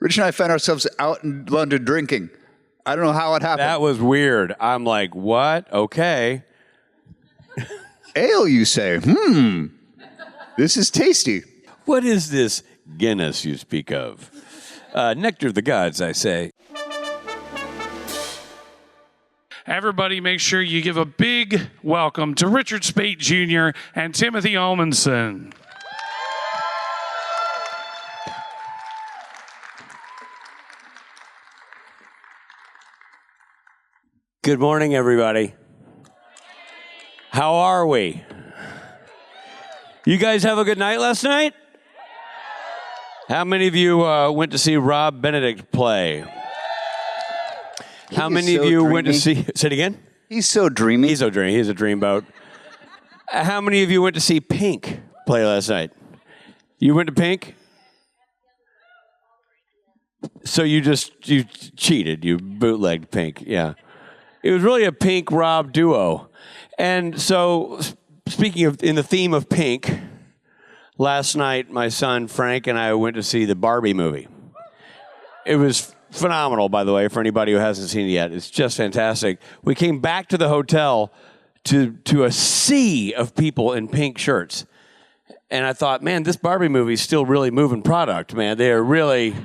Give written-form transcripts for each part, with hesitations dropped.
Rich and I found ourselves out in London drinking. I don't know how it happened. That was weird. I'm like, what? Okay. Ale, you say? This is tasty. What is this Guinness you speak of? Nectar of the gods, I say. Everybody make sure you give a big welcome to Richard Speight Jr. and Timothy Omundson. Good morning, everybody. How are we? You guys have a good night last night? How many of you went to see Rob Benedict play? How many of you went to see... Say it again? He's so dreamy. He's so dreamy. He's a dreamboat. How many of you went to see Pink play last night? You went to Pink? So you cheated. You bootlegged Pink. Yeah. It was really a Pink-Rob duo. And so, speaking of, in the theme of Pink, last night my son Frank and I went to see the Barbie movie. It was phenomenal, by the way, for anybody who hasn't seen it yet. It's just fantastic. We came back to the hotel to a sea of people in pink shirts. And I thought, man, this Barbie movie is still really moving product, man. They are really...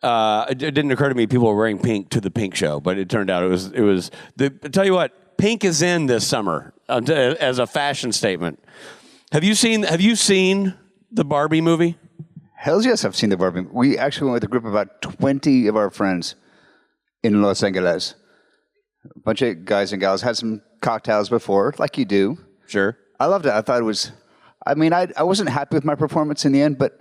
it didn't occur to me people were wearing pink to the Pink show, but it turned out it was. I tell you what, pink is in this summer as a fashion statement. Have you seen the Barbie movie? Hells yes, I've seen the Barbie. We actually went with a group of about 20 of our friends in Los Angeles. A bunch of guys and gals had some cocktails before, like you do. Sure. I loved it. I thought it was. I mean, I wasn't happy with my performance in the end, but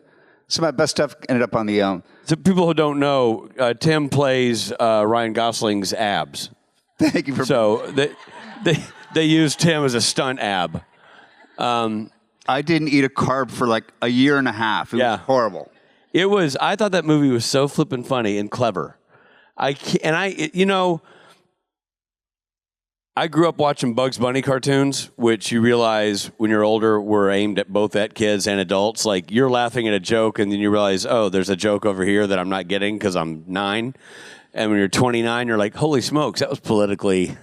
some of my best stuff ended up on the. So people who don't know, Tim plays Ryan Gosling's abs. Thank you for. So they used Tim as a stunt ab. I didn't eat a carb for like a year and a half. It was horrible. It was. I thought that movie was so flippin' funny and clever. I grew up watching Bugs Bunny cartoons, which you realize when you're older were aimed at both kids and adults. Like, you're laughing at a joke, and then you realize, oh, there's a joke over here that I'm not getting because I'm 9. And when you're 29, you're like, holy smokes, that was politically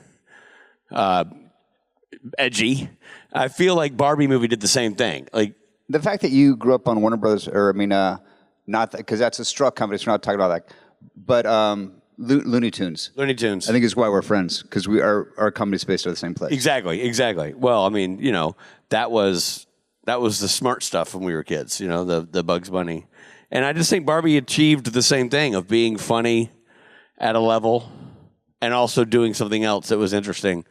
edgy. I feel like Barbie movie did the same thing. Like, the fact that you grew up on Warner Brothers, or I mean, not because that's a Struck company, so we're not talking about that, but Looney Tunes. Looney Tunes. I think is why we're friends, because our company's based out of the same place. Exactly. Well, I mean, that was the smart stuff when we were kids, the Bugs Bunny. And I just think Barbie achieved the same thing of being funny at a level and also doing something else that was interesting.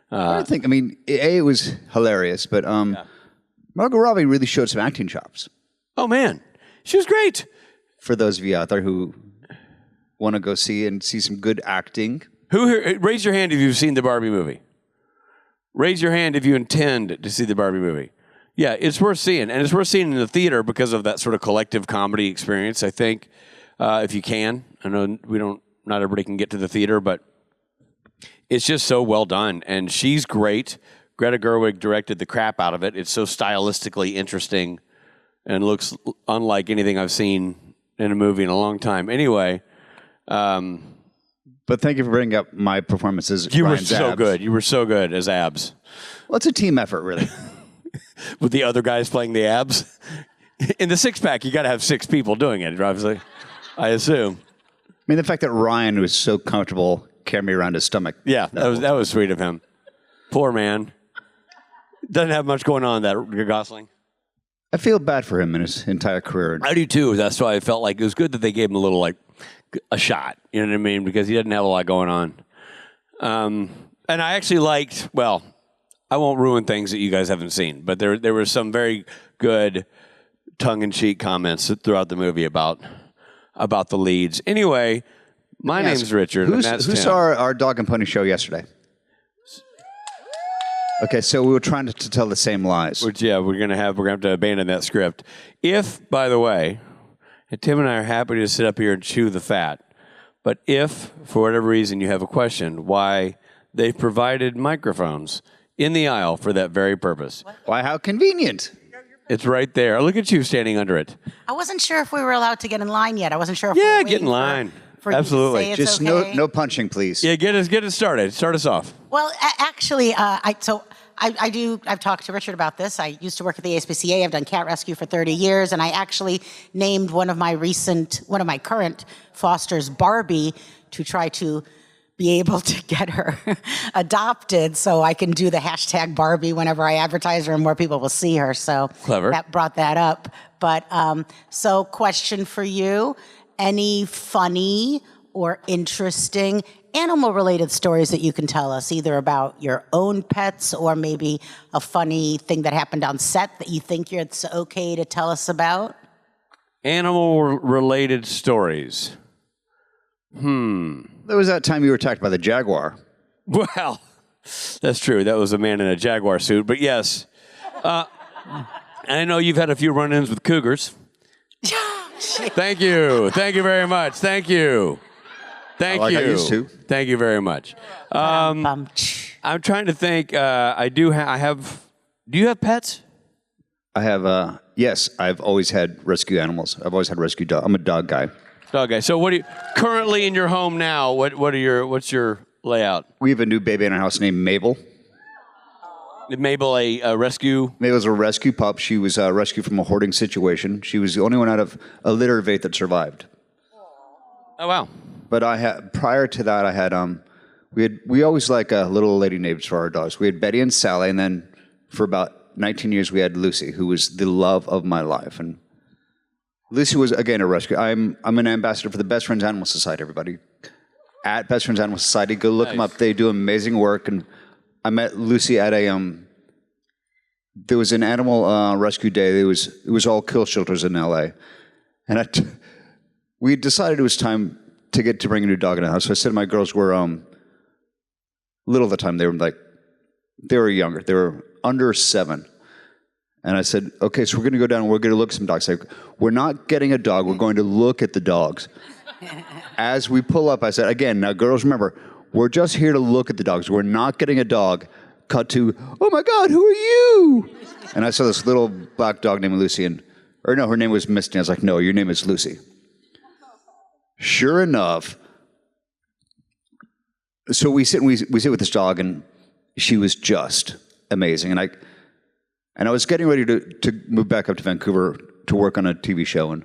I mean, it was hilarious, but Margot Robbie really showed some acting chops. Oh, man. She was great. For those of you out there who want to go see some good acting. Raise your hand if you've seen the Barbie movie. Raise your hand if you intend to see the Barbie movie. Yeah, it's worth seeing. And it's worth seeing in the theater because of that sort of collective comedy experience, I think, if you can. I know not everybody can get to the theater, but it's just so well done. And she's great. Greta Gerwig directed the crap out of it. It's so stylistically interesting and looks unlike anything I've seen in a movie in a long time. Anyway... but thank you for bringing up my performances. You were so good. You were so good as abs. Well, it's a team effort, really. With the other guys playing the abs? In the six-pack, you got to have 6 people doing it, obviously, I assume. I mean, the fact that Ryan was so comfortable carrying me around his stomach. Yeah, that was sweet of him. Poor man. Doesn't have much going on, that Gosling. I feel bad for him in his entire career. I do, too. That's why I felt like it was good that they gave him a shot, you know what I mean? Because he didn't have a lot going on. And I actually liked, well, I won't ruin things that you guys haven't seen, but there were some very good tongue-in-cheek comments throughout the movie about the leads. Anyway, my name's Richard. Who saw our Dog and Pony show yesterday? Okay, so we were trying to tell the same lies. We're gonna have to abandon that script. If, by the way, and Tim and I are happy to sit up here and chew the fat, but if, for whatever reason, you have a question, why they've provided microphones in the aisle for that very purpose. Why, how convenient. It's right there. Look at you standing under it. I wasn't sure if we were allowed to get in line yet. I wasn't sure if we were Yeah, waiting get in line. for you to Absolutely. say it's Just okay. no punching, please. Yeah, get it started. Start us off. Well, actually, I've talked to Richard about this. I used to work at the ASPCA. I've done cat rescue for 30 years, and I actually named one of my current fosters Barbie to try to be able to get her adopted so I can do the hashtag Barbie whenever I advertise her and more people will see her. So Clever. That brought that up. But so question for you, any funny or interesting animal-related stories that you can tell us, either about your own pets or maybe a funny thing that happened on set that you think it's okay to tell us about? Animal-related stories. There was that time you were attacked by the jaguar. Well, that's true. That was a man in a jaguar suit. But yes, I know you've had a few run-ins with cougars. Thank you. Thank you very much. Thank you. Thank Like you. I used to. Thank you very much. I'm trying to think. I do have. Do you have pets? I have, yes, I've always had rescue animals. I've always had rescue dogs. I'm a dog guy. Dog guy. So what do you currently in your home now? What's your layout? We have a new baby in our house named Mabel. Is Mabel a rescue? Mabel's a rescue pup. She was rescued from a hoarding situation. She was the only one out of a litter of 8 that survived. Oh wow. But prior to that, I had we always like little lady names for our dogs. We had Betty and Sally, and then for about 19 years we had Lucy, who was the love of my life. And Lucy was again a rescue. I'm an ambassador for the Best Friends Animal Society. Everybody at Best Friends Animal Society, go look them up. They do amazing work. And I met Lucy at there was an animal rescue day. It was all kill shelters in L.A. And we decided it was time to bring a new dog in the house. So I said my girls were little at the time. They were younger. They were under 7. And I said, okay, so we're going to go down and we're going to look at some dogs. Like, we're not getting a dog. We're going to look at the dogs. As we pull up, I said, again, now girls, remember, we're just here to look at the dogs. We're not getting a dog. Cut to, oh my God, who are you? And I saw this little black dog named Lucy. Or no, her name was Misty. I was like, no, your name is Lucy. Sure enough, so we sit with this dog, and she was just amazing. And I was getting ready to move back up to Vancouver to work on a TV show, and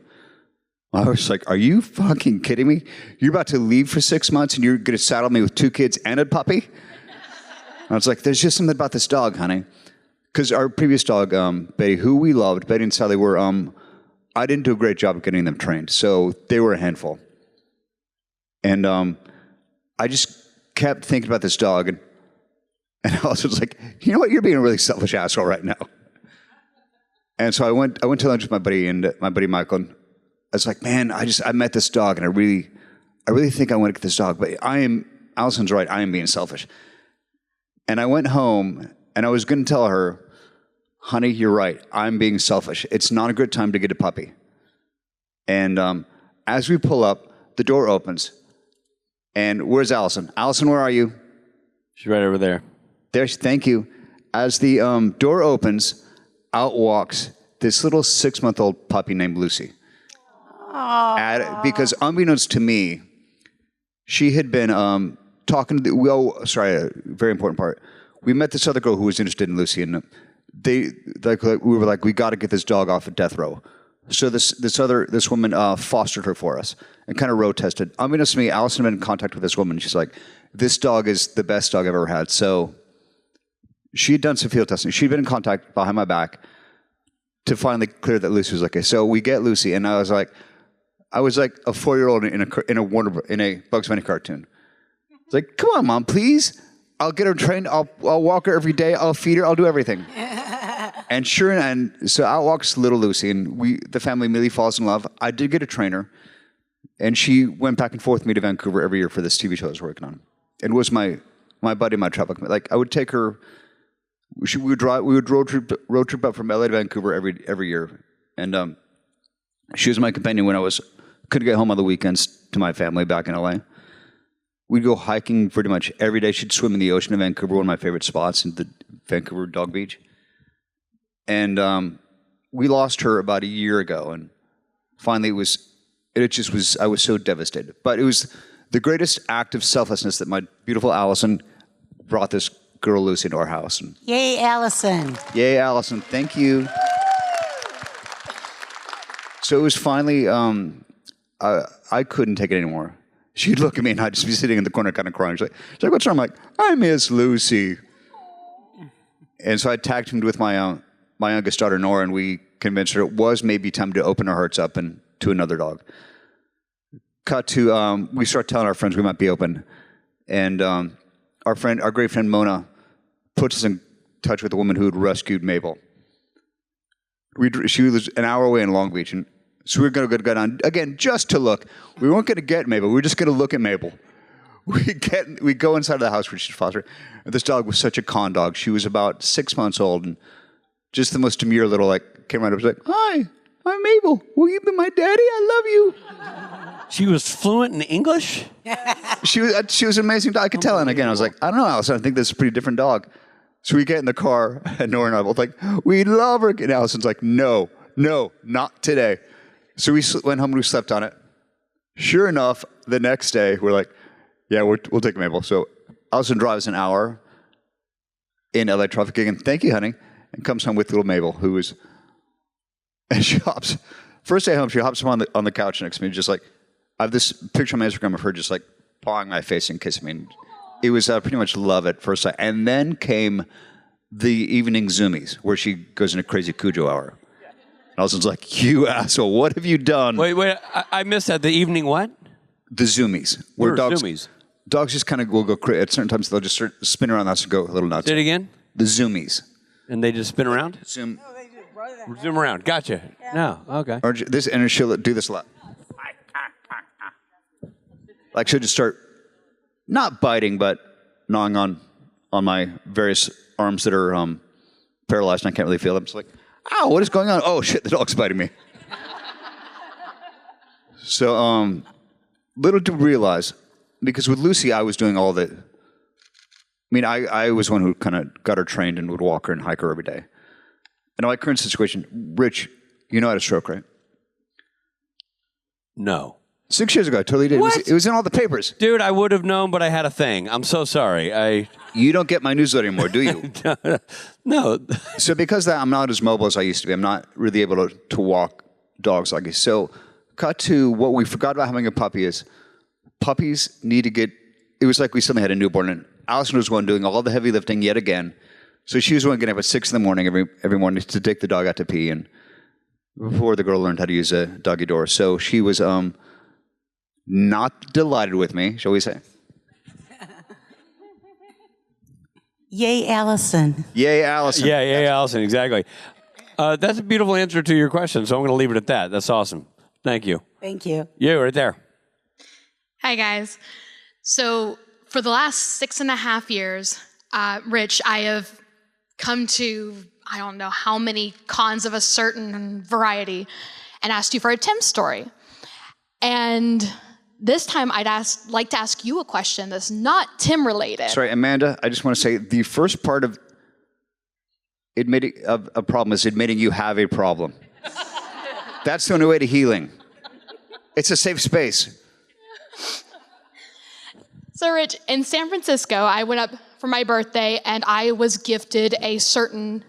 I was like, are you fucking kidding me? You're about to leave for 6 months, and you're going to saddle me with 2 kids and a puppy? And I was like, there's just something about this dog, honey. Because our previous dog, Betty, who we loved, Betty and Sally were, I didn't do a great job of getting them trained, so they were a handful. And I just kept thinking about this dog, and I was like, you know what, you're being a really selfish asshole right now. And so I went to lunch with my buddy Michael, and I was like, man, I met this dog, and I really think I want to get this dog, but Allison's right, I am being selfish. And I went home, and I was going to tell her, honey, you're right, I'm being selfish. It's not a good time to get a puppy. And as we pull up, the door opens. And where's Allison? Allison, where are you? She's right over there. Thank you. As the door opens, out walks this little 6-month-old puppy named Lucy. Because unbeknownst to me, she had been talking to a very important part. We met this other girl who was interested in Lucy, and we were like, we got to get this dog off of death row. So this woman fostered her for us and kind of road tested. Unbeknownst to me, Allison had been in contact with this woman. She's like, this dog is the best dog I've ever had. So she had done some field testing. She'd been in contact behind my back to finally clear that Lucy was okay. So we get Lucy, and I was like a 4-year-old in a Bugs Bunny cartoon. It's like, come on, Mom, please. I'll get her trained. I'll walk her every day. I'll feed her. I'll do everything. And so out walks little Lucy, and the family immediately falls in love. I did get a trainer, and she went back and forth with me to Vancouver every year for this TV show I was working on. And was my buddy, my travel. Like I would take her. We would road trip up from LA to Vancouver every year, and she was my companion when I couldn't get home on the weekends to my family back in LA. We'd go hiking pretty much every day. She'd swim in the ocean in Vancouver, one of my favorite spots, in the Vancouver Dog Beach. And we lost her about a year ago, and finally I was so devastated. But it was the greatest act of selflessness that my beautiful Allison brought this girl Lucy into our house. And Yay, Allison. yay, Allison, thank you. So it was finally, I couldn't take it anymore. She'd look at me and I'd just be sitting in the corner kind of crying. She's like, what's wrong? I'm like, I miss Lucy. And so I tagged him with my youngest daughter, Nora, and we convinced her it was maybe time to open our hearts up and to another dog. Cut to, we start telling our friends we might be open. And our great friend Mona puts us in touch with a woman who had rescued Mabel. She was an hour away in Long Beach, and so we were going to go down, again, just to look. We weren't going to get Mabel. We were just going to look at Mabel. We go inside of the house where she's fostered. And this dog was such a con dog. She was about 6 months old, and just the most demure little, came right up and was like, hi, I'm Mabel. Will you be my daddy? I love you. She was fluent in English? She was an amazing dog. I could tell. And again, I was like, I don't know, Allison. I think this is a pretty different dog. So we get in the car, and Nora and I both like, we love her. And Allison's like, no, not today. So we went home and we slept on it. Sure enough, the next day, we're like, yeah, we'll take Mabel. So Allison drives an hour in LA traffic again. Thank you, honey. And comes home with little Mabel, and she hops. First day home, she hops on the couch next to me, just like, I have this picture on my Instagram of her just like pawing my face and kissing me. And it was pretty much love at first sight. And then came the evening zoomies, where she goes into crazy Cujo hour. And Allison's like, you asshole, what have you done? Wait, I missed that. The evening what? The zoomies. Where zoomies? Dogs just kind of will go crazy. At certain times, they'll just start spin around us and go a little nuts. Say it again? The zoomies. And they just spin around? Zoom. Zoom around. Gotcha. No, okay. Or this, and she'll do this a lot. Like she'll just start, not biting, but gnawing on my various arms that are paralyzed and I can't really feel them. It's like, ow, what is going on? Oh shit, the dog's biting me. So little to realize, because with Lucy, I was doing all the, I was one who kind of got her trained and would walk her and hike her every day. And in my current situation, Rich, you know I had a stroke, right? No. 6 years ago, I totally did. What? It was in all the papers. Dude, I would have known, but I had a thing. I'm so sorry. You don't get my newsletter anymore, do you? No. So because of that, I'm not as mobile as I used to be. I'm not really able to walk dogs like this. So cut to what we forgot about having a puppy is puppies need to get, it was like we suddenly had a newborn, and Allison was one doing all the heavy lifting yet again. So she was one getting up at 6 in the morning every morning to take the dog out to pee, and before the girl learned how to use a doggy door. So she was not delighted with me, shall we say. Yay, Allison. Yay, Allison. Yeah, Allison, exactly. That's a beautiful answer to your question, so I'm going to leave it at that. That's awesome. Thank you. Thank you. You, right there. Hi, guys. So for the last 6.5 years, Rich, I have come to, I don't know how many cons of a certain variety, and asked you for a Tim story. And this time I'd like to ask you a question that's not Tim related. Sorry, Amanda, I just want to say the first part of admitting a problem is admitting you have a problem. That's the only way to healing. It's a safe space. So, Rich, in San Francisco, I went up for my birthday, and I was gifted a certain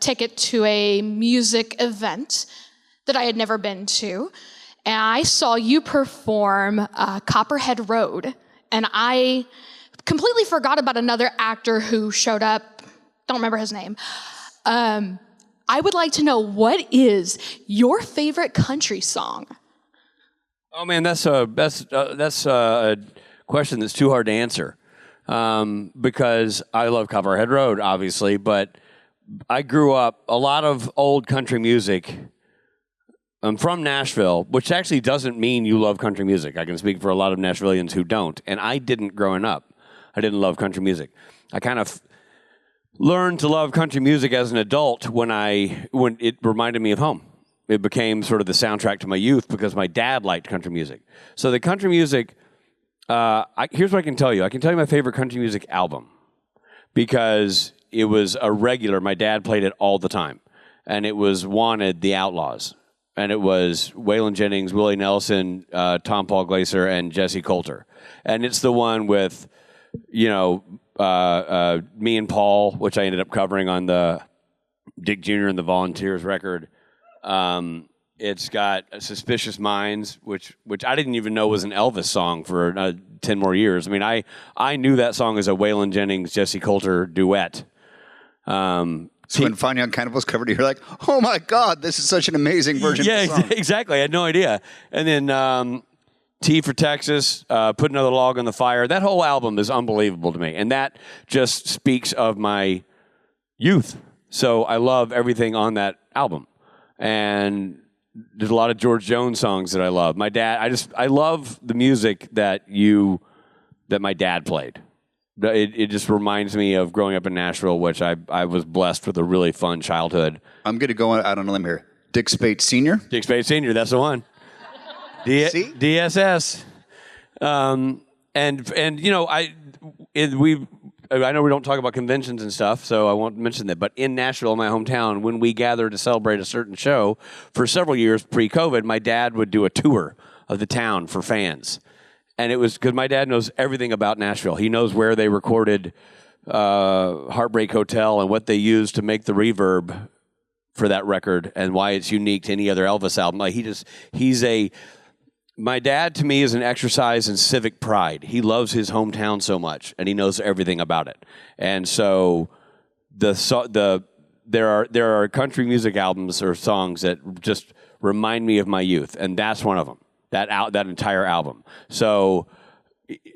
ticket to a music event that I had never been to. And I saw you perform Copperhead Road, and I completely forgot about another actor who showed up. Don't remember his name. I would like to know, what is your favorite country song? Oh man, that's a question that's too hard to answer, because I love Copperhead Road, obviously, but I grew up a lot of old country music. I'm from Nashville, which actually doesn't mean you love country music. I can speak for a lot of Nashvillians who don't, and I didn't growing up. I didn't love country music. I kind of learned to love country music as an adult when it reminded me of home. It became sort of the soundtrack to my youth because my dad liked country music. So the country music, here's what I can tell you. I can tell you my favorite country music album because it was a regular. My dad played it all the time. and it was Wanted, the Outlaws. And it was Waylon Jennings, Willie Nelson, Tom Paul Glaser, and Jesse Coulter. And it's the one with, me and Paul, which I ended up covering on the Dick Jr. and the Volunteers record. It's got Suspicious Minds, which I didn't even know was an Elvis song for 10 more years. I mean, I knew that song as a Waylon Jennings, Jesse Coulter duet. So when Fine Young Cannibals covered it, you're like, oh my God, this is such an amazing version of the song. Exactly. I had no idea. And then T for Texas, Put Another Log on the Fire. That whole album is unbelievable to me. And that just speaks of my youth. So I love everything on that album. And there's a lot of George Jones songs that I love. My dad, I love the music that my dad played. It just reminds me of growing up in Nashville, which I was blessed with a really fun childhood. I'm going to go out on a limb here. Dick Speight Sr.? Dick Speight Sr., that's the one. DSS. I know we don't talk about conventions and stuff, so I won't mention that. But in Nashville, my hometown, when we gathered to celebrate a certain show, for several years pre-COVID, my dad would do a tour of the town for fans. And it was because my dad knows everything about Nashville. He knows where they recorded Heartbreak Hotel and what they used to make the reverb for that record and why it's unique to any other Elvis album. Like my dad to me is an exercise in civic pride. He loves his hometown so much, and he knows everything about it. And so there are country music albums or songs that just remind me of my youth, and that's one of them. That entire album. So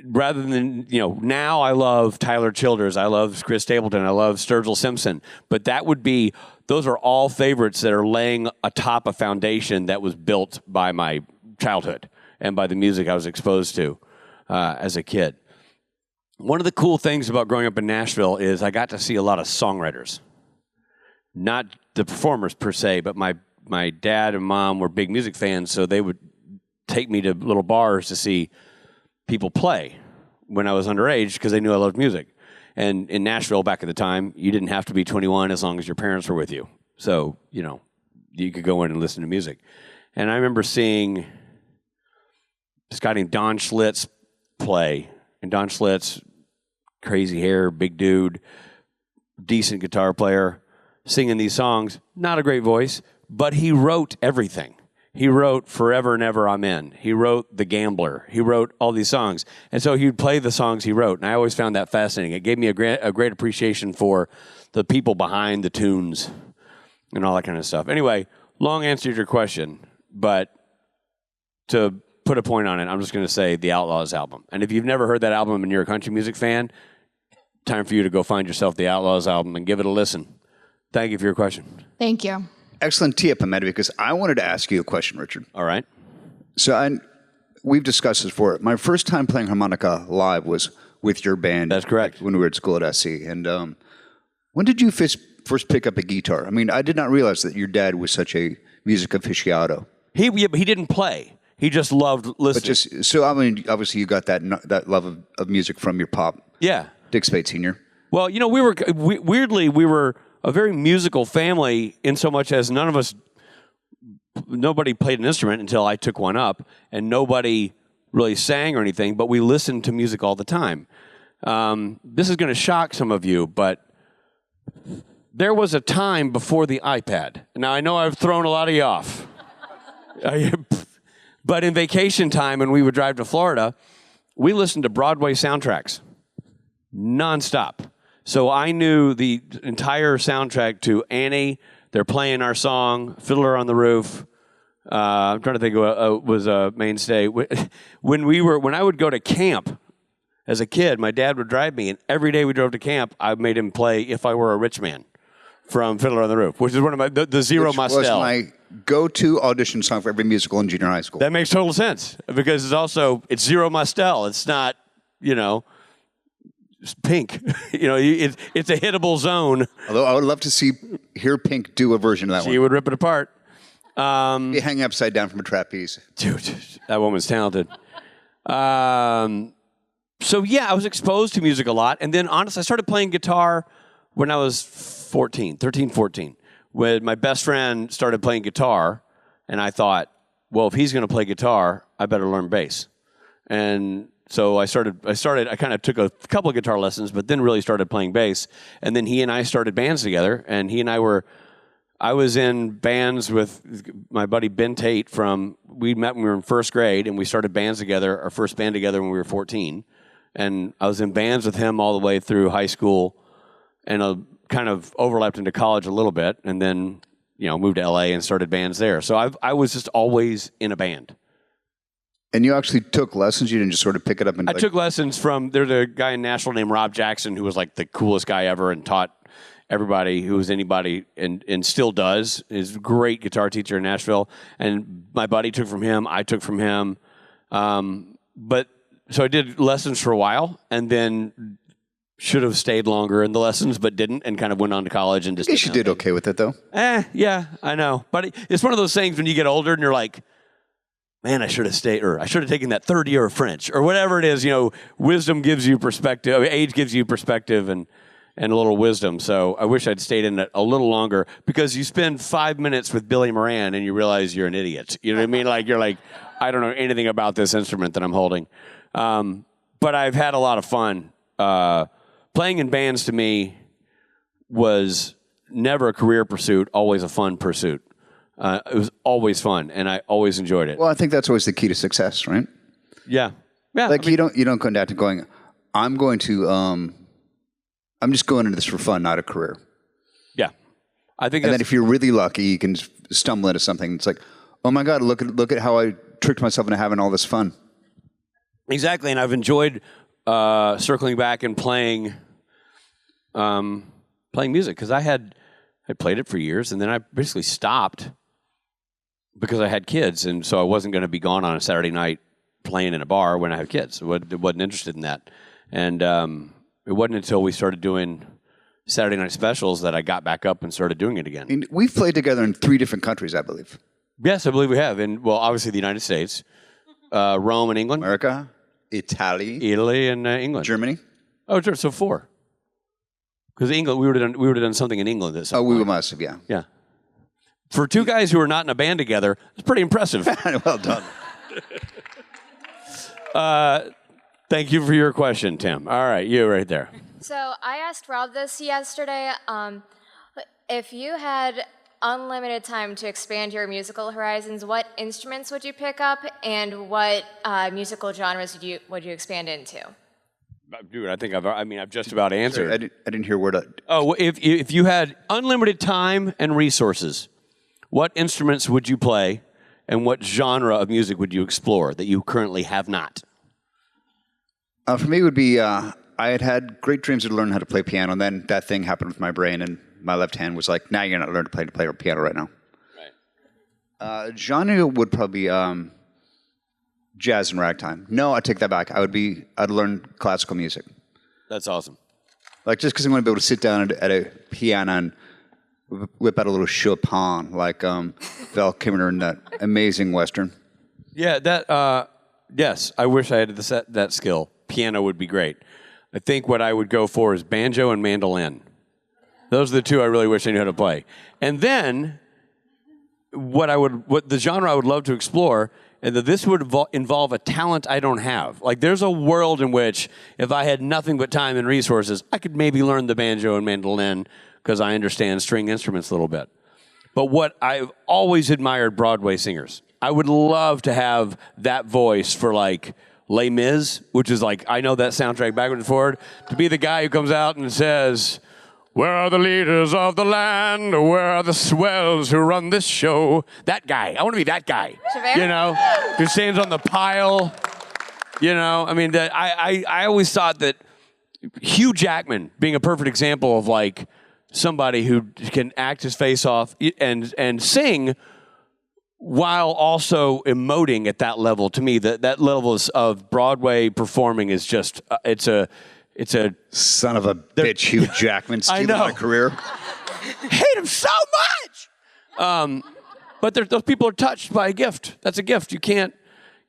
rather than, now I love Tyler Childers, I love Chris Stapleton, I love Sturgill Simpson, but those are all favorites that are laying atop a foundation that was built by my childhood and by the music I was exposed to as a kid. One of the cool things about growing up in Nashville is I got to see a lot of songwriters. Not the performers per se, but my dad and mom were big music fans, so they would take me to little bars to see people play when I was underage because they knew I loved music. And in Nashville back at the time, you didn't have to be 21 as long as your parents were with you. So, you could go in and listen to music. And I remember seeing this guy named Don Schlitz play. And Don Schlitz, crazy hair, big dude, decent guitar player, singing these songs. Not a great voice, but he wrote everything. He wrote Forever and Ever I'm In. He wrote The Gambler. He wrote all these songs. And so he would play the songs he wrote. And I always found that fascinating. It gave me a great appreciation for the people behind the tunes and all that kind of stuff. Anyway, long answer to your question. But to put a point on it, I'm just going to say the Outlaws album. And if you've never heard that album and you're a country music fan, time for you to go find yourself the Outlaws album and give it a listen. Thank you for your question. Thank you. Excellent tee up, Amanda, because I wanted to ask you a question, Richard. All right. So we've discussed this before. My first time playing harmonica live was with your band. That's correct. When we were at school at SC. And when did you first pick up a guitar? I mean, I did not realize that your dad was such a music aficionado. He didn't play. He just loved listening. But obviously you got that love of music from your pop. Yeah. Dick Speight Sr. Well, we were a very musical family in so much as nobody played an instrument until I took one up, and nobody really sang or anything, but we listened to music all the time. This is going to shock some of you, but there was a time before the iPad. Now, I know I've thrown a lot of you off. But in vacation time, when we would drive to Florida, we listened to Broadway soundtracks nonstop. So I knew the entire soundtrack to Annie. They're playing our song, Fiddler on the Roof. I'm trying to think what was a mainstay. When I would go to camp as a kid, my dad would drive me, and every day we drove to camp, I made him play If I Were a Rich Man from Fiddler on the Roof, which is one of the Zero Mostel. Which was my go-to audition song for every musical in junior high school. That makes total sense because it's Zero Mostel. It's not, Pink. It's a hittable zone. Although I would love to hear Pink do a version of that one. She would rip it apart. Be hanging upside down from a trapeze. Dude, that woman's talented. So yeah, I was exposed to music a lot. And then honestly, I started playing guitar when I was 13, 14. when my best friend started playing guitar, and I thought, well, if he's going to play guitar, I better learn bass. And so I kind of took a couple of guitar lessons, but then really started playing bass. And then he and I started bands together, and I was in bands with my buddy Ben Tate we met when we were in first grade, and we started bands together, our first band together when we were 14. And I was in bands with him all the way through high school, and kind of overlapped into college a little bit, and then, moved to LA and started bands there. So I was just always in a band. And you actually took lessons? You didn't just sort of pick it up and... I took lessons there's a guy in Nashville named Rob Jackson who was like the coolest guy ever and taught everybody who was anybody and still does. Is a great guitar teacher in Nashville. And my buddy took from him. I took from him. So I did lessons for a while and then should have stayed longer in the lessons, but didn't, and kind of went on to college and just... I guess you did okay with it, though. Yeah, I know. But it's one of those things when you get older and you're like, man, I should have stayed, or I should have taken that third year of French, or whatever it is. Wisdom gives you perspective, age gives you perspective and a little wisdom. So I wish I'd stayed in it a little longer, because you spend 5 minutes with Billy Moran and you realize you're an idiot. You know what I mean? Like, you're like, I don't know anything about this instrument that I'm holding. But I've had a lot of fun. Playing in bands to me was never a career pursuit, always a fun pursuit. It was always fun, and I always enjoyed it. Well, I think that's always the key to success, right? Yeah. Like, you don't come down to going, I'm just going into this for fun, not a career. Yeah. I think and then if you're really lucky, you can stumble into something. It's like, oh my God, look at how I tricked myself into having all this fun. Exactly, and I've enjoyed circling back and playing music, because I played it for years, and then I basically stopped because I had kids, and so I wasn't going to be gone on a Saturday night playing in a bar when I had kids. I wasn't interested in that, and it wasn't until we started doing Saturday night specials that I got back up and started doing it again. And we've played together in 3 different countries, I believe. Yes, I believe we have. Obviously the United States, Rome and England. America, Italy and England. Germany. Oh, sure. So 4. Because England, we would have done something in England at some point. We must have, yeah. Yeah. For 2 guys who are not in a band together, it's pretty impressive. Well done. Thank you for your question, Tim. All right, you right there. So I asked Rob this yesterday. If you had unlimited time to expand your musical horizons, what instruments would you pick up, and what musical genres would you expand into? Dude, I think I've just about answered. Sorry, I didn't hear a word. If you had unlimited time and resources, what instruments would you play, and what genre of music would you explore that you currently have not? For me, it would be I had great dreams to learn how to play piano, and then that thing happened with my brain, and my left hand was like, "Now you're not learning to play piano right now." Right. Genre would probably be jazz and ragtime. No, I take that back. I'd learn classical music. That's awesome. Like, just because I want to be able to sit down at a piano and whip out a little Chopin, like Val Kilmer in that amazing Western. Yeah, yes, I wish I had that skill. Piano would be great. I think what I would go for is banjo and mandolin. Those are the 2 I really wish I knew how to play. And then, what the genre I would love to explore, and that this would involve a talent I don't have. Like, there's a world in which, if I had nothing but time and resources, I could maybe learn the banjo and mandolin because I understand string instruments a little bit. But what I've always admired Broadway singers. I would love to have that voice for, like, Les Mis, which is like, I know that soundtrack backward and forward, to be the guy who comes out and says, "Where are the leaders of the land? Where are the swells who run this show?" That guy. I want to be that guy. Javert? Who stands on the pile. I mean, I always thought that Hugh Jackman being a perfect example of, like, somebody who can act his face off and sing while also emoting at that level. To me, that level of Broadway performing is just, it's a Son of a bitch, Hugh Jackman, stealing my career. Hate him so much. But those people are touched by a gift. That's a gift. You can't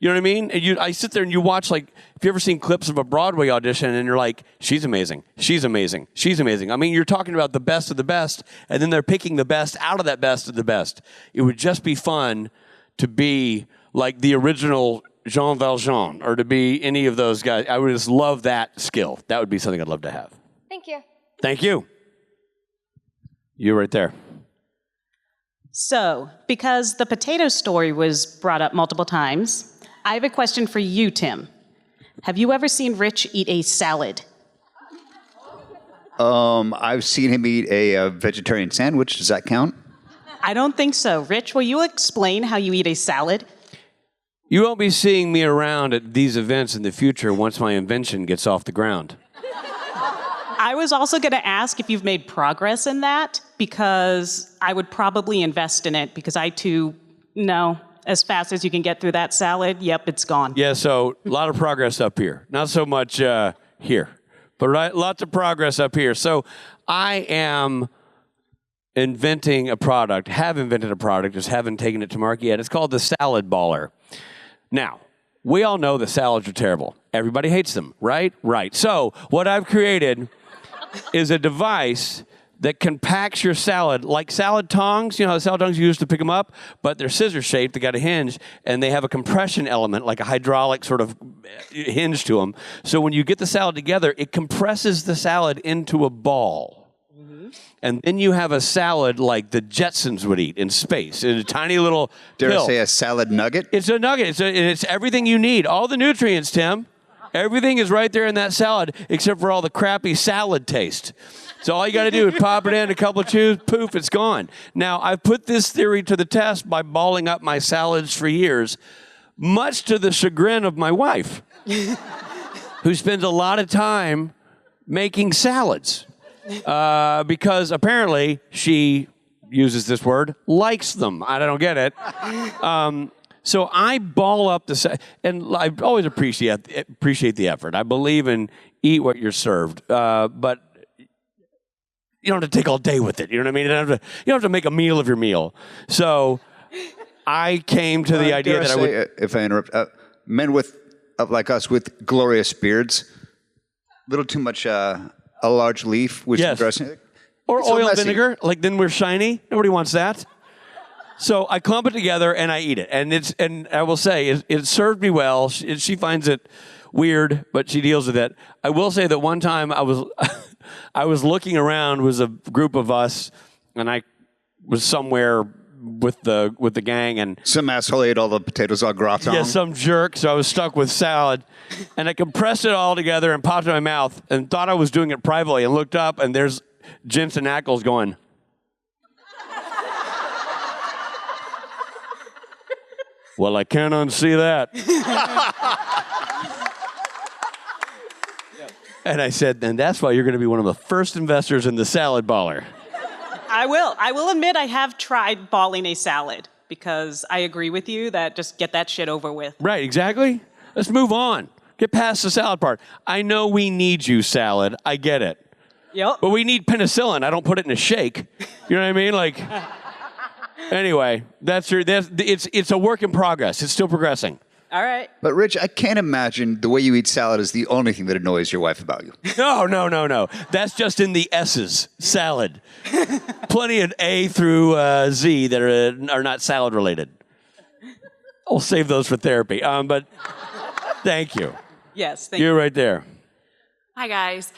You know what I mean? And I sit there and you watch, like, if you ever seen clips of a Broadway audition and you're like, she's amazing, she's amazing, she's amazing. I mean, you're talking about the best of the best, and then they're picking the best out of that best of the best. It would just be fun to be like the original Jean Valjean or to be any of those guys. I would just love that skill. That would be something I'd love to have. Thank you. Thank you. You right there. So, because the potato story was brought up multiple times, I have a question for you, Tim. Have you ever seen Rich eat a salad? I've seen him eat a vegetarian sandwich. Does that count? I don't think so. Rich, will you explain how you eat a salad? You won't be seeing me around at these events in the future once my invention gets off the ground. I was also going to ask if you've made progress in that, because I would probably invest in it, because I too know as fast as you can get through that salad, yep, it's gone. Yeah, so a lot of progress up here. Not so much here, but lots of progress up here. So I am inventing a product, have invented a product, just haven't taken it to market yet. It's called the Salad Baller. Now, we all know the salads are terrible. Everybody hates them, right? Right. So what I've created is a device that compacts your salad, like salad tongs. You know how the salad tongs you use to pick them up? But they're scissor-shaped, they got a hinge, and they have a compression element, like a hydraulic sort of hinge to them. So when you get the salad together, it compresses the salad into a ball. And then you have a salad like the Jetsons would eat in space, in a tiny little Dare pill. I say a salad nugget? It's a nugget. It's everything you need. All the nutrients, Tim. Everything is right there in that salad, except for all the crappy salad taste. So all you got to do is pop it in, a couple of chews, poof, it's gone. Now, I've put this theory to the test by balling up my salads for years, much to the chagrin of my wife, who spends a lot of time making salads. Because apparently she uses this word, likes them. I don't get it. So I ball up and I always appreciate the effort. I believe in eat what you're served, but you don't have to take all day with it. You know what I mean? You don't have to make a meal of your meal. So I came to the idea that I would. If I interrupt, men like us with glorious beards, little too much. A large leaf with some dressing. Or so oil messy. vinegar, like then we're shiny. Nobody wants that. So I clump it together and I eat it. And I will say, it served me well. She finds it weird, but she deals with it. I will say that one time I was looking around, was a group of us, and I was somewhere with the gang, and some asshole ate all the potatoes au gratin. Yeah, some jerk. So I was stuck with salad, and I compressed it all together and popped it in my mouth, and thought I was doing it privately, and looked up, and there's Jensen Ackles going. Well, I can't unsee that. And I said, and that's why you're going to be one of the first investors in the Salad Baller. I will admit I have tried balling a salad, because I agree with you that just get that shit over with. Right, exactly. Let's move on. Get past the salad part. I know we need you, salad. I get it. Yep. But we need penicillin. I don't put it in a shake. You know what I mean? Like, anyway, it's a work in progress. It's still progressing. All right. But Rich, I can't imagine the way you eat salad is the only thing that annoys your wife about you. No. That's just in the S's, salad. Plenty of A through Z that are not salad related. I'll save those for therapy. But thank you. Yes, thank you. You're right there. Hi, guys.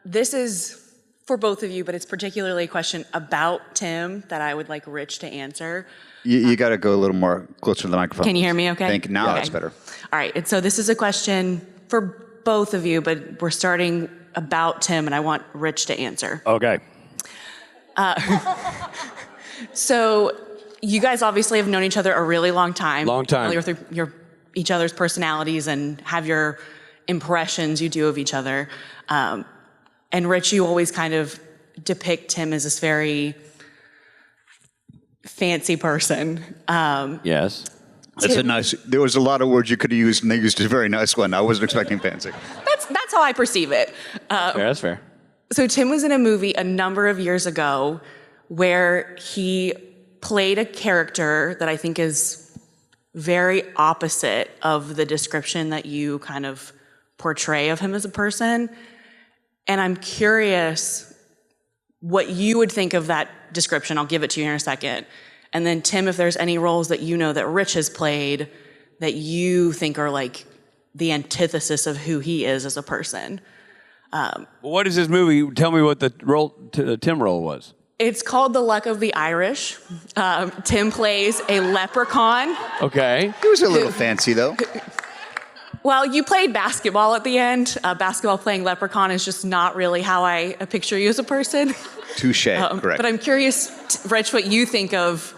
This is for both of you, but it's particularly a question about Tim that I would like Rich to answer. You got to go a little more closer to the microphone. Can you hear me okay? Thank you. Now Okay. that's better. All right. And so this is a question for both of you, but we're starting about Tim, and I want Rich to answer. Okay. So you guys obviously have known each other a really long time. Long time. Familiar with each other's personalities and have your impressions you do of each other. And Rich, you always kind of depict him as this very fancy person. Yes. That's a nice. There was a lot of words you could have used, and they used a very nice one. I wasn't expecting fancy. That's how I perceive it. Yeah, that's fair. So Tim was in a movie a number of years ago where he played a character that I think is very opposite of the description that you kind of portray of him as a person. And I'm curious what you would think of that description. I'll give it to you in a second. And then Tim, if there's any roles that you know that Rich has played that you think are like the antithesis of who he is as a person. What is this movie? Tell me what the Tim role was. It's called The Luck of the Irish. Tim plays a leprechaun. Okay. It was a little fancy, though. Well, you played basketball at the end. Basketball playing leprechaun is just not really how I picture you as a person. Touche, correct. But I'm curious, Rich, what you think of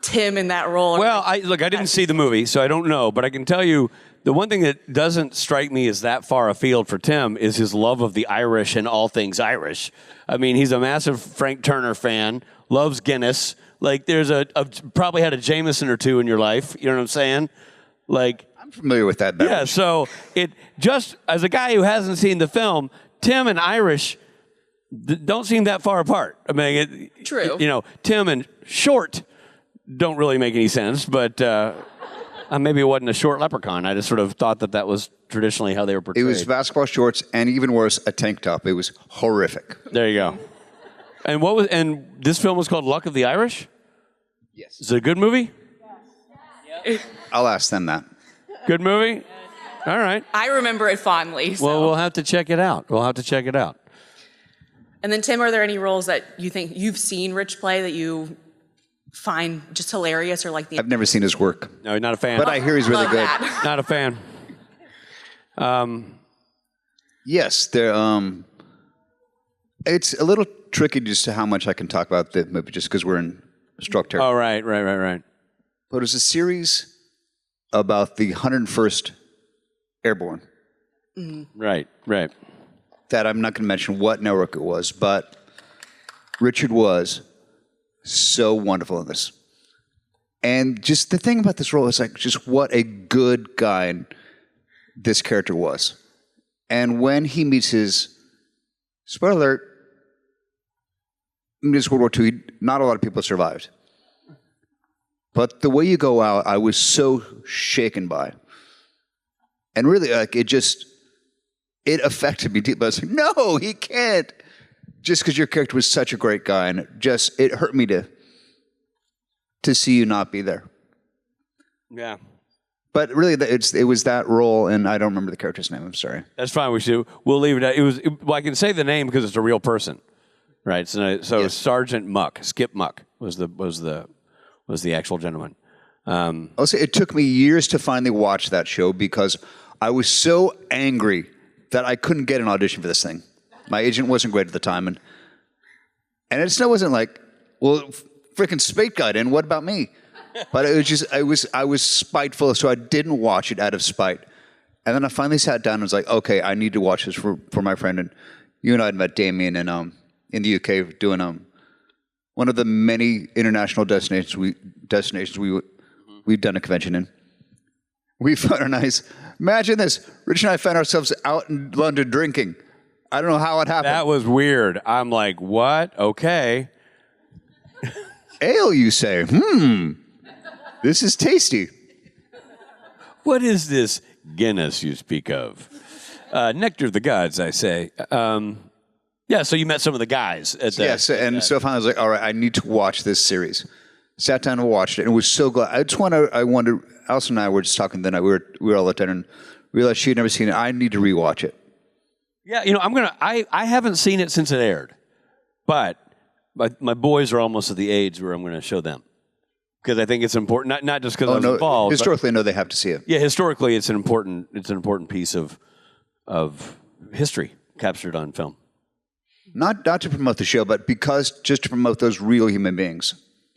Tim in that role. Well, I didn't see the movie, so I don't know. But I can tell you, the one thing that doesn't strike me as that far afield for Tim is his love of the Irish and all things Irish. I mean, he's a massive Frank Turner fan, loves Guinness. Like, there's probably had a Jameson or two in your life. You know what I'm saying? Like, I'm familiar with that beverage. yeah, so it just, as a guy who hasn't seen the film, Tim and Irish don't seem that far apart. I mean, True. You know, Tim and Short don't really make any sense, but maybe it wasn't a short leprechaun. I just sort of thought that was traditionally how they were portrayed. It was basketball shorts, and even worse, a tank top. It was horrific. There you go. And this film was called Luck of the Irish? Yes. Is it a good movie? I'll ask them that. Good movie? All right. I remember it fondly. So. Well, we'll have to check it out. And then, Tim, are there any roles that you think you've seen Rich play that you find just hilarious or like the... I've never seen his work. No, not a fan. But I hear he's really Love good. that. Not a fan. Yes, it's a little tricky just to how much I can talk about the movie just because we're in Struck Terror. Oh, right. But it was a series about the 101st Airborne. Right. That I'm not going to mention what network it was, but Richard was so wonderful in this. And just the thing about this role is like just what a good guy this character was. And when he meets his, spoiler alert, in this World War II, not a lot of people survived. But the way you go out, I was so shaken by. And really, like, it affected me deeply. I was like, no, he can't. Just because your character was such a great guy, and it hurt me to see you not be there. Yeah. But really, it was that role, and I don't remember the character's name. I'm sorry. That's fine. We'll leave it at well, I can say the name because it's a real person, right? So Yes. Sergeant Muck, Skip Muck was the actual gentleman. I'll say it took me years to finally watch that show because I was so angry that I couldn't get an audition for this thing. My agent wasn't great at the time, and it still wasn't like, well, freaking Speight got in. What about me? But it was just I was spiteful, so I didn't watch it out of spite. And then I finally sat down and was like, okay, I need to watch this for my friend. And you and I had met Damien in the UK doing one of the many international destinations we've done a convention in. We found a nice. Imagine this: Rich and I found ourselves out in London drinking. I don't know how it happened. That was weird. I'm like, what? Okay. Ale, you say? This is tasty. What is this Guinness you speak of? Nectar of the gods, I say. Yeah, so you met some of the guys at the... Yes, and so finally I was like, all right, I need to watch this series. Sat down and watched it, and was so glad. I wondered, Allison and I were just talking the night, we were all at dinner, and realized she had never seen it. I need to rewatch it. Yeah, I haven't seen it since it aired, but my boys are almost at the age where I'm going to show them. Because I think it's important, not just because I was involved. Historically, no, they have to see it. Yeah, historically, it's an important piece of history captured on film. Not to promote the show, but just to promote those real human beings.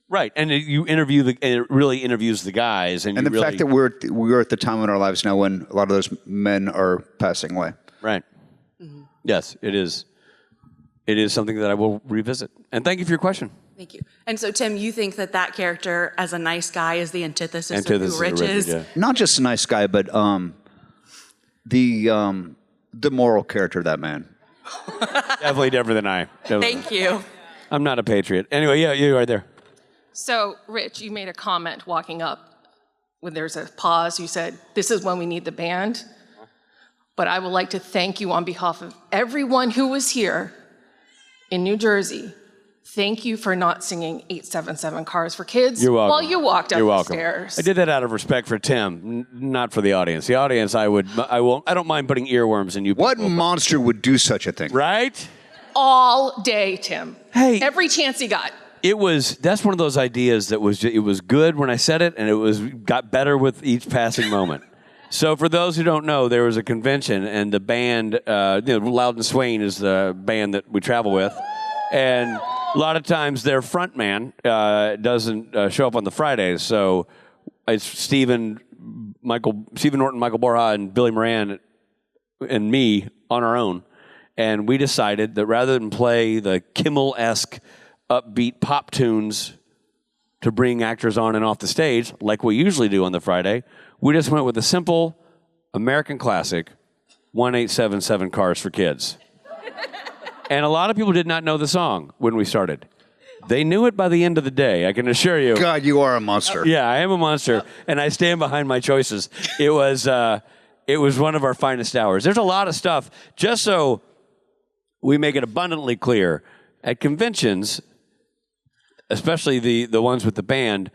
Right, and it really interviews the guys, and the fact that we're at the time in our lives now when a lot of those men are passing away. Right. Mm-hmm. Yes, it is. It is something that I will revisit. And thank you for your question. Thank you. And so, Tim, you think that character as a nice guy is the antithesis of who Rich is? Yeah. Not just a nice guy, but the moral character of that man. Definitely different than I. Thank you. I'm not a patriot. Anyway, yeah, you right there. So, Rich, you made a comment walking up when there's a pause, you said, this is when we need the band. But I would like to thank you on behalf of everyone who was here in New Jersey. Thank you for not singing 877 Cars for Kids while you walked up the stairs. I did that out of respect for Tim, not for the audience. The audience, I don't mind putting earworms in you people. What monster would do such a thing? Right? All day, Tim. Hey. Every chance he got. That's one of those ideas that it was good when I said it, and got better with each passing moment. So for those who don't know, there was a convention, and the band, Loud and Swain is the band that we travel with, and a lot of times their front man doesn't show up on the Fridays, so it's Stephen Norton, Michael Borja, and Billy Moran and me on our own. And we decided that rather than play the Kimmel-esque upbeat pop tunes to bring actors on and off the stage, like we usually do on the Friday, we just went with a simple American classic, 1877 Cars for Kids. And a lot of people did not know the song when we started. They knew it by the end of the day, I can assure you. God, you are a monster. Yeah, I am a monster, and I stand behind my choices. It was one of our finest hours. There's a lot of stuff. Just so we make it abundantly clear, at conventions, especially the ones with the band,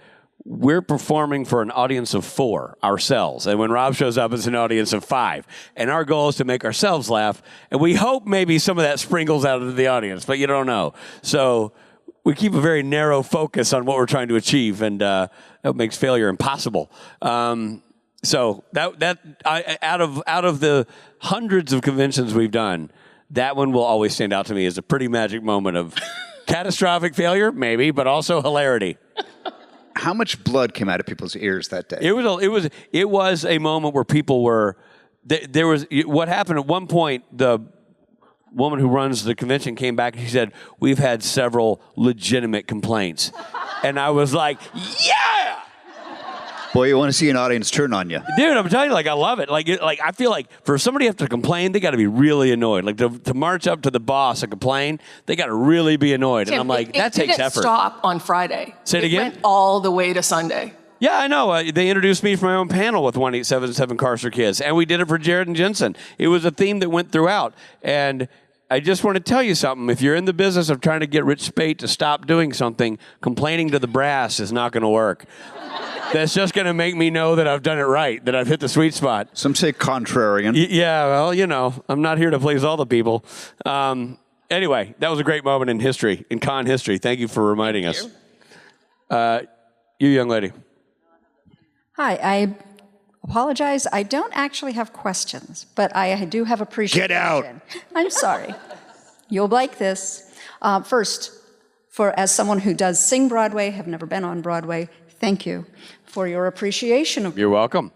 we're performing for an audience of 4 ourselves. And when Rob shows up, it's an audience of 5. And our goal is to make ourselves laugh. And we hope maybe some of that sprinkles out into the audience, but you don't know. So we keep a very narrow focus on what we're trying to achieve, and that makes failure impossible. So out of the hundreds of conventions we've done, that one will always stand out to me as a pretty magic moment of catastrophic failure, maybe, but also hilarity. How much blood came out of people's ears that day? It was a moment where people were. There was what happened at one point. The woman who runs the convention came back and she said, "We've had several legitimate complaints," and I was like, "Yeah." Boy, you want to see an audience turn on you. Dude, I'm telling you, I love it. I feel like for somebody to have to complain, they got to be really annoyed. Like to march up to the boss and complain, they got to really be annoyed. Tim, and I'm like, that takes effort. It didn't stop on Friday. Say it again? Went all the way to Sunday. Yeah, I know. They introduced me for my own panel with 1877 Cars for Kids, and we did it for Jared and Jensen. It was a theme that went throughout. And I just want to tell you something. If you're in the business of trying to get Rich Speight to stop doing something, complaining to the brass is not going to work. That's just going to make me know that I've done it right, that I've hit the sweet spot. Some say contrarian. Yeah, well, I'm not here to please all the people. Anyway, that was a great moment in history, in con history. Thank you for reminding us. You young lady. Hi, I apologize. I don't actually have questions, but I do have appreciation. Get out. I'm sorry. You'll like this. First, as someone who does sing Broadway, have never been on Broadway, thank you for your appreciation of. You're welcome.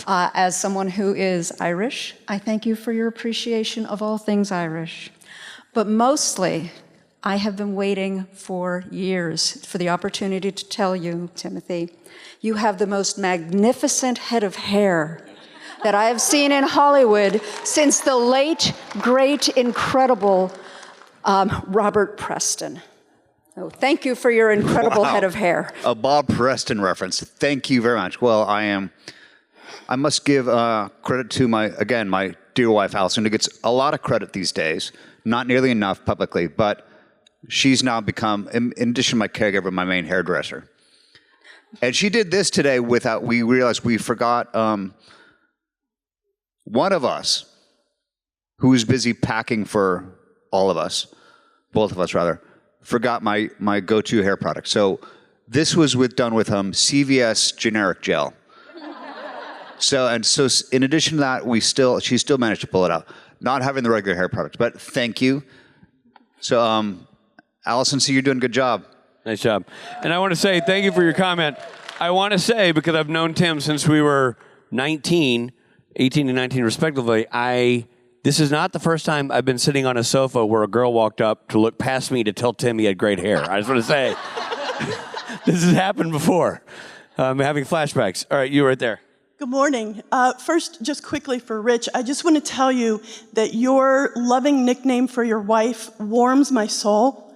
As someone who is Irish, I thank you for your appreciation of all things Irish. But mostly, I have been waiting for years for the opportunity to tell you, Timothy, you have the most magnificent head of hair that I have seen in Hollywood since the late, great, incredible Robert Preston. Oh, thank you for your incredible head of hair. A Bob Preston reference. Thank you very much. Well, I must give credit to my dear wife, Allison, who gets a lot of credit these days. Not nearly enough publicly, but she's now become, in addition to my caregiver, my main hairdresser. And she did this today we realized we forgot one of us who was busy packing for all of us, both of us rather, forgot my go-to hair product. So this was done with CVS generic gel. So in addition to that, she still managed to pull it out, not having the regular hair product. But thank you. So Allison, you're doing a good job. Nice job. And I want to say thank you for your comment. I want to say, because I've known Tim since we were 18 and 19 respectively, this is not the first time I've been sitting on a sofa where a girl walked up to look past me to tell Tim he had great hair. I just want to say, this has happened before. I'm having flashbacks. All right, you right there. Good morning. First, just quickly for Rich, I just want to tell you that your loving nickname for your wife warms my soul.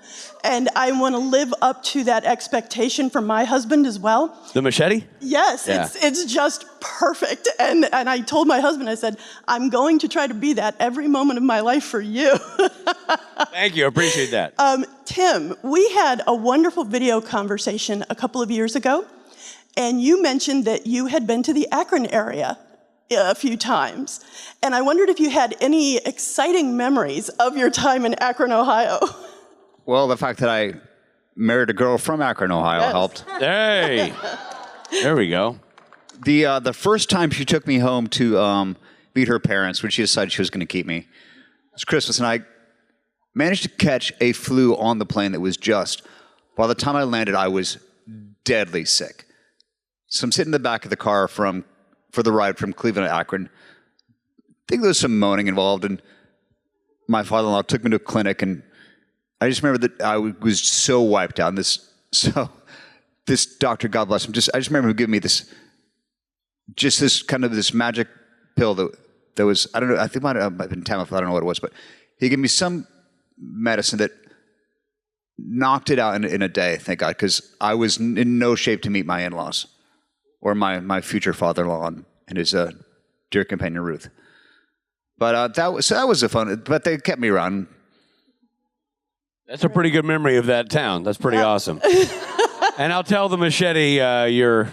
And I want to live up to that expectation from my husband as well. The machete? Yes, Yeah. it's just perfect. And I told my husband, I said, I'm going to try to be that every moment of my life for you. Thank you. I appreciate that. Tim, we had a wonderful video conversation a couple of years ago, and you mentioned that you had been to the Akron area a few times. And I wondered if you had any exciting memories of your time in Akron, Ohio. Well, the fact that I married a girl from Akron, Ohio helped. Hey, there we go. The first time she took me home to meet her parents when she decided she was going to keep me, it was Christmas, and I managed to catch a flu on the plane that was just, by the time I landed, I was deadly sick. So I'm sitting in the back of the car for the ride from Cleveland to Akron. I think there was some moaning involved, and my father-in-law took me to a clinic, and I just remember that I was so wiped out. And this doctor, God bless him, I just remember him giving me this magic pill that was, I don't know, I think it might have been Tamiflu, I don't know what it was, but he gave me some medicine that knocked it out in a day, thank God, because I was in no shape to meet my in-laws or my future father-in-law and his dear companion, Ruth. But that was a fun, but they kept me around. That's a pretty good memory of that town. That's pretty awesome. And I'll tell the machete you're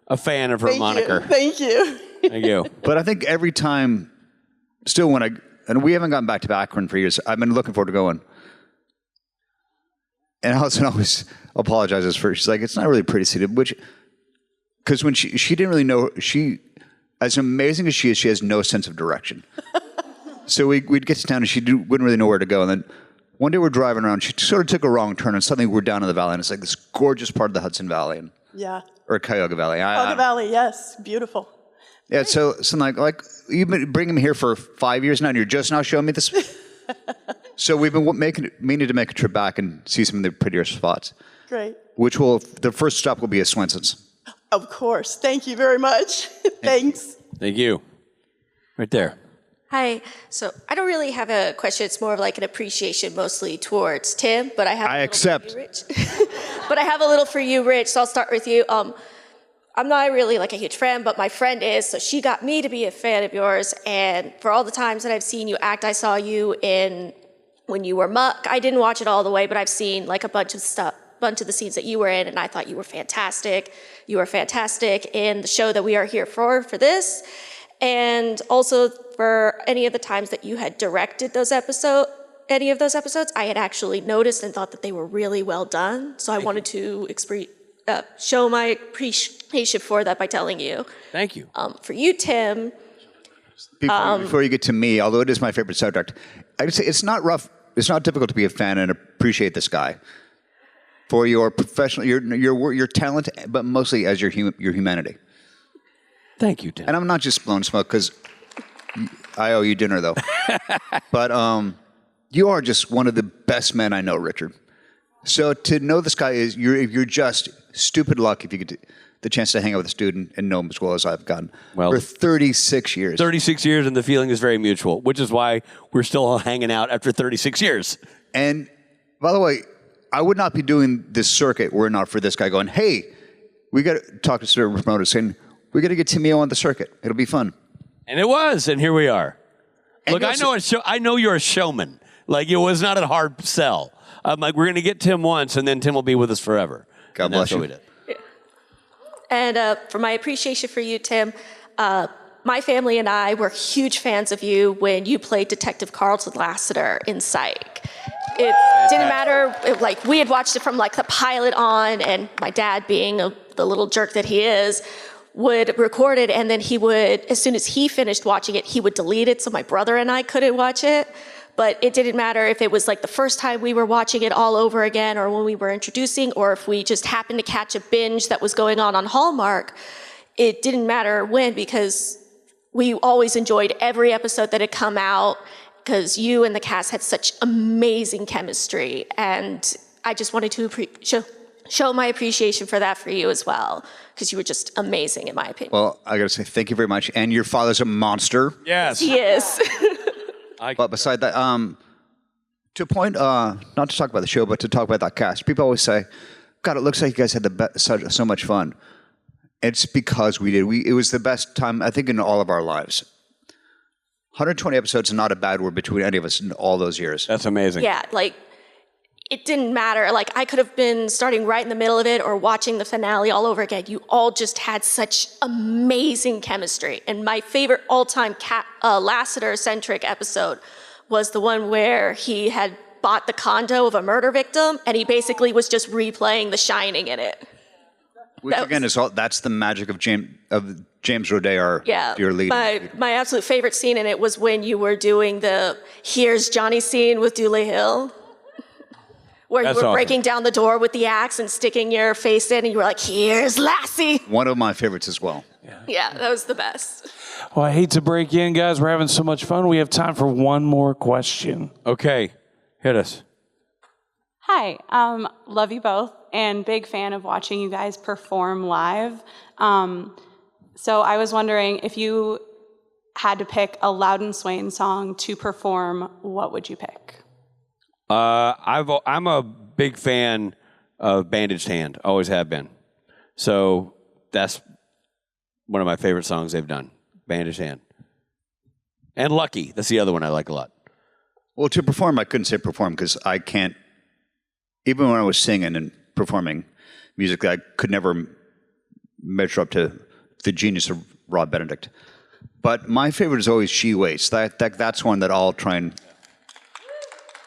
a fan of her moniker. Thank you. Thank you. But I think every time, still and we haven't gotten back to Akron for years, I've been looking forward to going. And Allison always apologizes for, she's like, it's not really a pretty city, because when she didn't really know, as amazing as she is, she has no sense of direction. So we'd get to town and she wouldn't really know where to go. And then one day we're driving around, she sort of took a wrong turn and suddenly we're down in the valley and it's like this gorgeous part of the Hudson Valley. Yeah. Or Cuyahoga Valley. Cuyahoga Valley, yes, beautiful. Yeah, so like you've been bringing me here for 5 years now and you're just now showing me this. So we've been meaning to make a trip back and see some of the prettier spots. Great. The first stop will be at Swenson's. Of course. Thank you very much. Thanks. Thank you. Right there. Hi. So I don't really have a question. It's more of like an appreciation mostly towards Tim, but I have accept. For you, Rich. But I have a little for you, Rich, so I'll start with you. I'm not really like a huge fan, but my friend is, so she got me to be a fan of yours, and for all the times that I've seen you act, I saw you when you were Muck. I didn't watch it all the way, but I've seen like a bunch of the scenes that you were in, and I thought you were fantastic. You were fantastic in the show that we are here for this. And also for any of the times that you had directed any of those episodes, I had actually noticed and thought that they were really well done. So I wanted to show my appreciation for that by telling you. Thank you. For you, Tim. Before you get to me, although it is my favorite subject, I would say it's not rough. It's not difficult to be a fan and appreciate this guy for your professional, your talent, but mostly as your humanity. Thank you, Tim. And I'm not just blowing smoke because I owe you dinner, though. But you are just one of the best men I know, Richard. So to know this guy you're just stupid luck if you get the chance to hang out with this dude and know him as well as I've gotten for 36 years. 36 years, and the feeling is very mutual, which is why we're still hanging out after 36 years. And by the way, I would not be doing this circuit were it not for this guy going, hey, we got to talk to certain promoters saying, we got to get Timio on the circuit. It'll be fun. And it was, and here we are. And look, I know you're a showman. Like, it was not a hard sell. I'm like, we're going to get Tim once, and then Tim will be with us forever. God bless you. That's what we did. And for my appreciation for you, Tim, my family and I were huge fans of you when you played Detective Carlton Lassiter in Psych. It didn't matter, like, we had watched it from like the pilot on, and my dad, being the little jerk that he is, would record it, and then he would, as soon as he finished watching it, he would delete it so my brother and I couldn't watch it. But it didn't matter if it was like the first time we were watching it all over again, or when we were introducing, or if we just happened to catch a binge that was going on Hallmark. It didn't matter when, because we always enjoyed every episode that had come out, because you and the cast had such amazing chemistry. And I just wanted to show my appreciation for that for you as well, because you were just amazing, in my opinion. Well, I got to say thank you very much. And your father's a monster. Yes. He is. But beside that, To a point, not to talk about the show, but to talk about that cast. People always say, God, it looks like you guys had so much fun. It's because we did. It was the best time, I think, in all of our lives. 120 episodes is not a bad word between any of us in all those years. That's amazing. Yeah, like, it didn't matter. Like, I could have been starting right in the middle of it or watching the finale all over again. You all just had such amazing chemistry. And my favorite all-time Lassiter-centric episode was the one where he had bought the condo of a murder victim, and he basically was just replaying The Shining in it. Which again that's the magic of James Roday, your lead. My absolute favorite scene in it was when you were doing the "Here's Johnny" scene with Dooley Hill, where you were breaking down the door with the axe and sticking your face in, and you were like, "Here's Lassie." One of my favorites as well. Yeah, that was the best. Well, I hate to break in, guys. We're having so much fun. We have time for one more question. Okay, hit us. Hi, love you both, and big fan of watching you guys perform live. So I was wondering, if you had to pick a Loudon Swain song to perform, what would you pick? I'm a big fan of Bandaged Hand, always have been. So that's one of my favorite songs they've done, Bandaged Hand. And Lucky, that's the other one I like a lot. Well, to perform, I couldn't say perform because I can't, even when I was singing and performing music, I could never measure up to the genius of Rob Benedict. But my favorite is always She Waits. That's one that I'll try and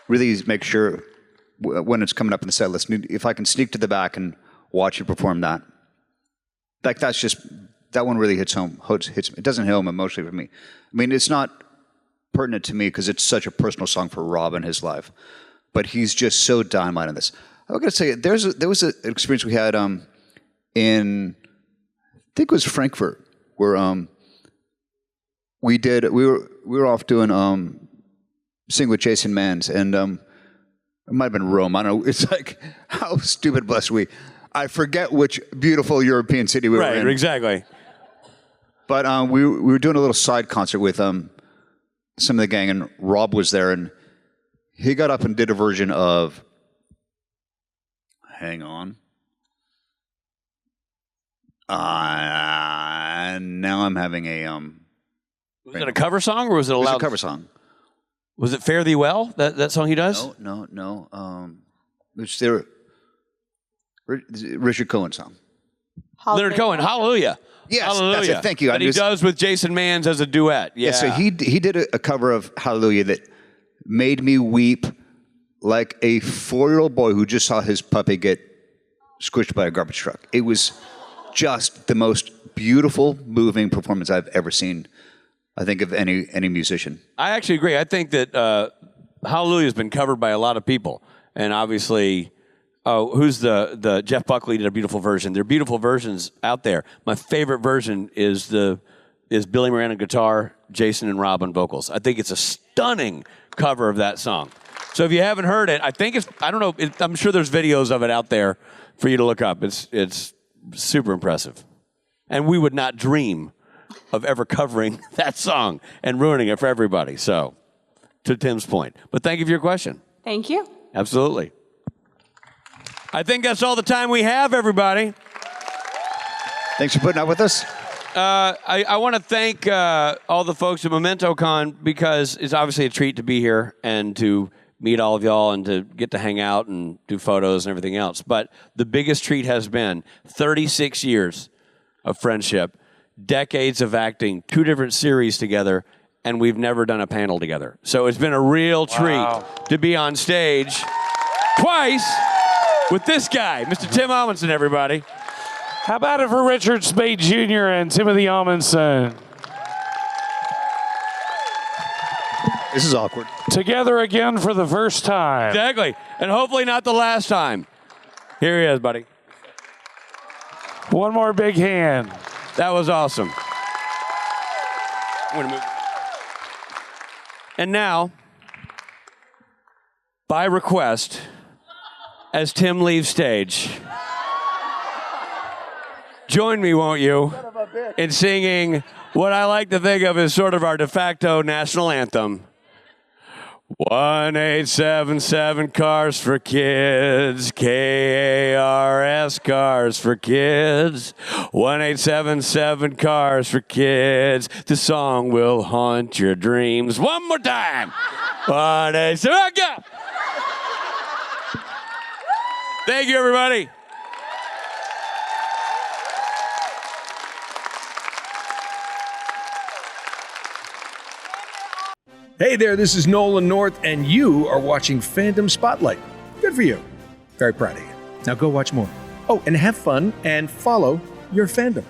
really make sure when it's coming up in the set list, if I can sneak to the back and watch you perform that. Like that one really hits home. It doesn't hit home emotionally for me. I mean, it's not pertinent to me because it's such a personal song for Rob and his life. But he's just so dynamite in this. I'm going to say there was an experience we had in, I think it was Frankfurt, where we were off doing sing with Jason Manns, and it might have been Rome. I don't know. It's like, how stupid blessed we. I forget which beautiful European city we were in. Right, exactly. But we were doing a little side concert with some of the gang, and Rob was there, and he got up and did a version of, hang on. Now I'm having a... was it a cover song, or was it a loud... It was a cover song. Was it Fare Thee Well, that song he does? No. It's their Richard Cohen song. Leonard Cohen, Hallelujah. Yes, Hallelujah. that's it. Thank you. That he does with Jason Manns as a duet. Yeah, so he did a cover of Hallelujah that made me weep like a 4-year-old boy who just saw his puppy get squished by a garbage truck. It was just the most beautiful, moving performance I've ever seen, I think, of any musician. I actually agree. I think that Hallelujah has been covered by a lot of people. And obviously, who's the Jeff Buckley did a beautiful version. There are beautiful versions out there. My favorite version is Billy Moran guitar, Jason and Rob on vocals. I think it's a stunning cover of that song. So if you haven't heard it, I'm sure there's videos of it out there for you to look up. It's super impressive. And we would not dream of ever covering that song and ruining it for everybody. So, to Tim's point. But thank you for your question. Thank you. Absolutely. I think that's all the time we have, everybody. Thanks for putting up with us. I want to thank all the folks at Momento Con, because it's obviously a treat to be here and to meet all of y'all and to get to hang out and do photos and everything else. But the biggest treat has been 36 years of friendship, decades of acting, 2 different series together, and we've never done a panel together. So it's been a real treat to be on stage twice with this guy, Mr. Tim Omundson, everybody. How about it for Richard Speight Jr. and Timothy Omundson? This is awkward. Together again for the first time. Exactly. And hopefully not the last time. Here he is, buddy. One more big hand. That was awesome. I'm gonna move. And now, by request, as Tim leaves stage, join me, won't you, in singing what I like to think of as sort of our de facto national anthem, 1877 Cars for Kids, KARS Cars for Kids, 1877 Cars for Kids. The song will haunt your dreams. One more time. 1877, go! Thank you, everybody. Hey there, this is Nolan North, and you are watching Fandom Spotlight. Good for you. Very proud of you. Now go watch more. Oh, and have fun and follow your fandom.